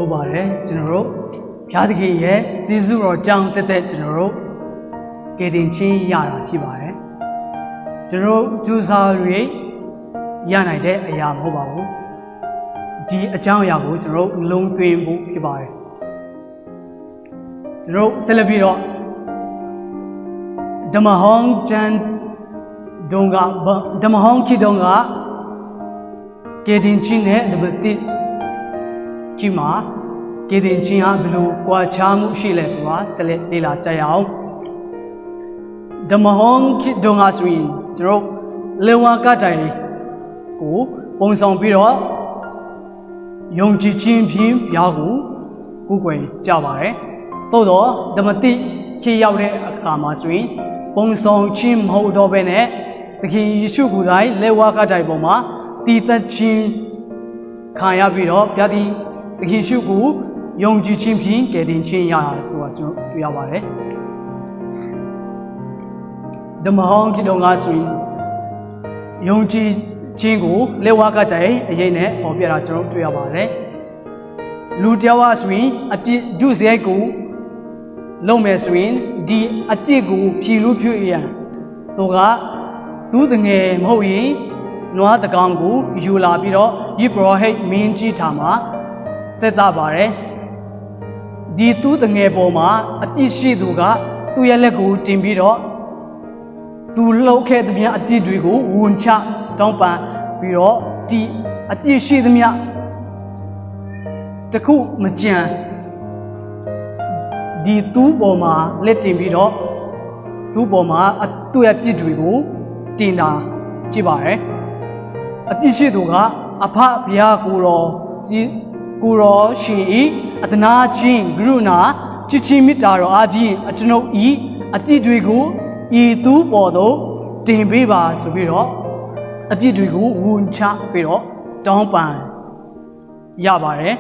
ဟုတ်ပါတယ်ကျွန်တော်တို့ဘုရားသခင်ရဲ့ကျေးဇူးတော်ကြောင့်တက်ကျွန်တော်တို့ကယ်တင်ခြင်းရတာဖြစ်ပါတယ်ကျွန်တော်ကြိုးစား၍ရနိုင်တဲ့အရာမဟုတ်ပါဘူးဒီအကြောင်းအရာကိုကျွန်တော်နှလုံးသွင်းဖို့ဖြစ်ပါတယ်ကျွန်တော်ဆက်လက်ပြီးတော့ဓမ္မဟောင်းကျမ်းတုန်းကဓမ္မဟောင်းခေတ်တုန်းကကယ်တင်ခြင်းနဲ့ဒီခေတ်မှာကယ်တင်ခြင်းဟာဘယ်လိုကွာခြားမှုရှိလဲဆိုတာဆက်လက်လေ့လာကြရအောင်ဓမ္မဟောင်းခေတ်တုန်းကဆိုရင်ကျွန်တော်လေဝါကတိုင်ကိုပုံဆောင်ပြီးတော့ယုံကြည်ခြင်းဖြင့်ဘုရားကိုကိုးကွယ်ကြပါတယ်သို့တော့ဓမ္မတိခေတ်ရောက်တဲ့အခါမှာဆိုရင်ပုံဆောင်ခြင်းမဟုတ်တော့ဘဲနဲ့သခင်ယေရှုကိုယ်တိုင်လေဝါကတိုင်ပေါ်မှာတည်သက်ခြင်းခံရပြီးတော့ဘုရားသည်သခင်ယေရှုကိုယုံကြည်ခြင်းဖြင့်ကယ်တင်ခြင်းရတာဆိုတာကျွန်တော်တွေ့ရပါတယ်ဓမ္မဟောင်းခေတ်တုန်းကဆိုရင်ယုံကြည်ခြင်းကိုလေဝါကတိုင်အရေးနဲ့ပေါ်ပြတာကျွန်တော်တွေ့ရပါတယ်လူတယောက်ဆိုရင်အပြစ်ဒုစရိုက်ကိုလုံးမယ်ဆိုရင်ဒီအပြစ်ကိုဖြေလို့ဖြည့်ရတော့ကသူတငယ်မဟုတ်ရင်နွားတကောင်ကိုယူလာပြီးတော့ယေဘရဟိတ်မင်းကြီးထာမှာဆက်တာပါတယ်ဒီသူတငယ်ပေါ်မှာအပြစ်ရှိသူကသူ့ရဲ့လက်ကိုတင်ပြီးတော့သူလှုပ်ခဲ့တဲ့အပြစ်တွေကိုဝန်ချတောင်းပန်ပြီးတော့ဒီအပြစ်ရှိသမျှတခုမကြံဒီသူ့ပေါ်မှာလက်တင်ပြီးတော့သူ့ပေါ်မှာသူ့ရဲ့ပြစ်တွေကိုတင်တာကြည့်ပါရယ်အပြစ်ရှိသူကအဖဘုရားကိုတော်ရှင်ဤအတနာချင်းကရုဏာချစ်ချင်းမေတ္တာတော်အပြင်ကျွန်ုပ်ဤအပြစ်တွေကိုဤသူ့ပေါ်သို့တင်ပေးပါဆိုပြီးတော့အပြစ်တွေကိုဝန်ချပြီးတော့တောင်းပန်ရပါတယ်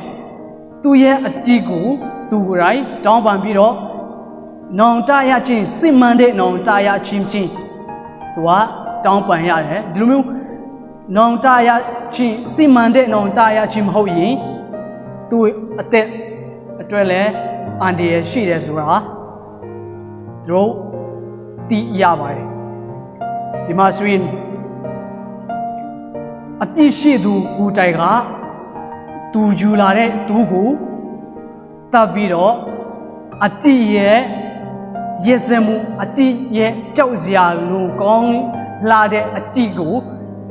သူရဲ့အတိတ်ကိုသူကိုယ်တိုင်တောင်းပန်ပြီးတော့နောင်တရခြင်းစစ်မှန်တဲ့နောင်တရခြင်းချင်းသူကတောင်းပန်ရတယ်ဒီလိုမျိုးနောင်တရခြင်းစစ်မှန်တဲ့နောင်တရခြင်းမဟုတ်ရင်သူအသက်အတွက်လည်းအန္တရာယ်ရှိတယ်ဆိုတာတို့သိရပါတယ်ဒီမှာဆိုရင်အပြစ်ရှိသူကိုတိုင်ကသူယူလာတဲ့သူကိုတပ်ပြီးတော့အတိရဲ့ရက်စမှုအတိရဲ့ကြောက်စရာလူကောင်းလာတဲ့အတိကို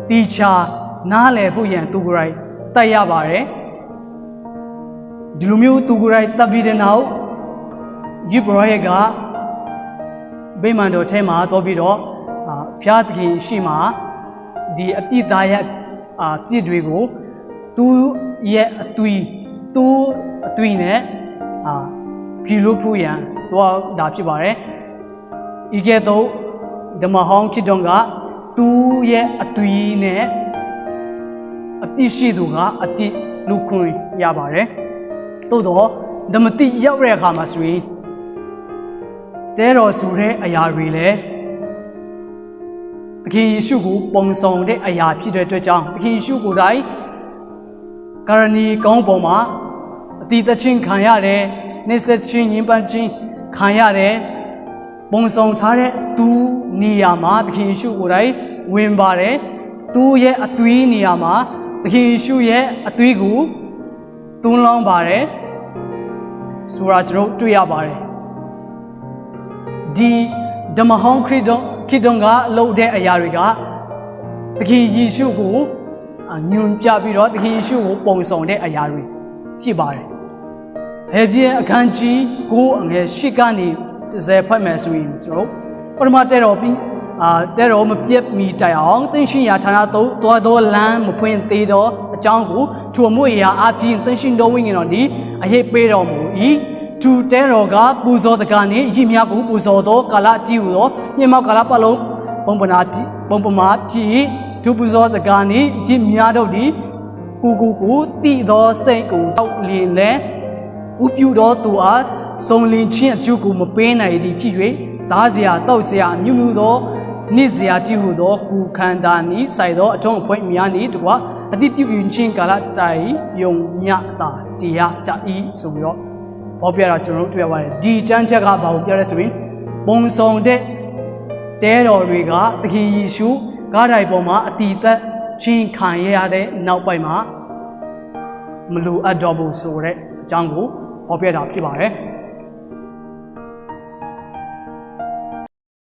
တီချာနားလည်ဖို့ရန်သူကိုယ်တိုင်တတ်ရပါတယ်ဒီလိုမျိုးသူကိုယ်တိုင်တပ်ပြီးတဲ့နောက်ယေဘရဟိတ်ကဗိမာန်တော်ထဲမှာတော့ပြီးတော့ဘုရားသခင်ရှိမှဒီအပြစ်သားရဲ့ပြစ်တွေကိုသူရဲ့အသွေးနဲ့ပြည်လို့ဖို့ရန်တော့ဒါဖြစ်ပါတယ်ဤကဲ့သို့ဓမ္မဟောင်းခေတ်တုန်းကသူရဲ့အသွေးနဲ့အပြစ်ရှိသူကအပြစ်လူခွင့်ရပါတယ်သို့တော့ဓမ္မတိရောက်တဲ့အခါမှာဆိုရင်တဲတော်ဆိုတဲ့အရာတွေလည်းသခင်ယေရှုကိုပုံဆောင်တဲ့အရာဖြစ်တဲ့အတွက်ကြောင့်သခင်ယေရှုကိုယ်တိုင်ကာရဏီကောင်းပေါ်မှာအတိတ်ချင်းခံရတယ်နှိစက်ချင်းညှဉ်းပန်းချင်းခံရတယ်ပုံဆောင်ထားတဲ့သူနေရာမှာသခင်ယေရှုကိုယ်တိုင်ဝင်ပါတယ်သူရဲ့အသွေးနေရာမှာသခင်ယေရှုရဲ့အသွေးကိုသွန်းလောင်းပါတယ်ဆိုတာကျွန်တော်တွေ့ရပါတယ်ဒီဓမ္မဟောင်းခေတ်တုန်းကလုပ်တဲ့အရာတွေကသခင်ယေရှုကိုညွန်ပြပြီးတော့သခင်ယေရှုကိုပုံဆောင်တဲ့အရာတွေဖြစ်ပါတယ်။ဘယ်ပြအခန်းကြီးကိုအငယ်၈ကနေ10ဖတ်မယ်ဆိုရင်ကျွန်တော်ပထမတဲ့တော်ပြီးတဲ့တော်မပြတ်မီတိုင်အောင်သင်ရှင်ရာဌာနသို့သွားသောလမ်းမဖွင့်သေးသောအကြောင်းကိုထိုမှုရာအပြင်သင်ရှင်တော်ဝိညာဉ်တော်သည်အရေးပေးတော်မူ၏သူတဲတော်ကပူဇော်တကားနှင့်ရည်မြကိုပူဇော်သောကာလတည်ဟူသောညမောက်ကာလပတ်လုံးပုံပမာဖြစ်သူပူဇော်တကားနှင့်ရည်မြတို့သည်ကိုတည်သောစိတ်ကိုတောက်လင်းလဲဥပြုတော်သူအားစုံလင်ခြင်းအကျိုးကိုမပေးနိုင်သည်ဖြစ်၍စားစရာတောက်စရာမြူသောနေ့စရာတည်ဟူသောကိုခန္ဓာနှင့်ဆိုင်သောအထုံးအဖွဲ့များနှင့်တကွာ အတိပြုပြင်ချင်းကာလတိုင်ယုံညတာတရားကြဤဆိုပြီးတော့ပေါ်ပြတာကျွန်တော်တို့တွေ့ရပါတယ်ဒီတန်းချက်ကဘာကိုပြောလဲဆိုရင်ပုံဆောင်တဲ့တဲတော်တွေကသခင်ယေရှုကားတိုင်ပေါ်မှာအတီသက်ချင်းခံရတဲ့နောက်ပိုင်းမှာမလိုအပ်တော့ဘူးဆိုတဲ့အကြောင်းကိုပေါ်ပြတာဖြစ်ပါတယ်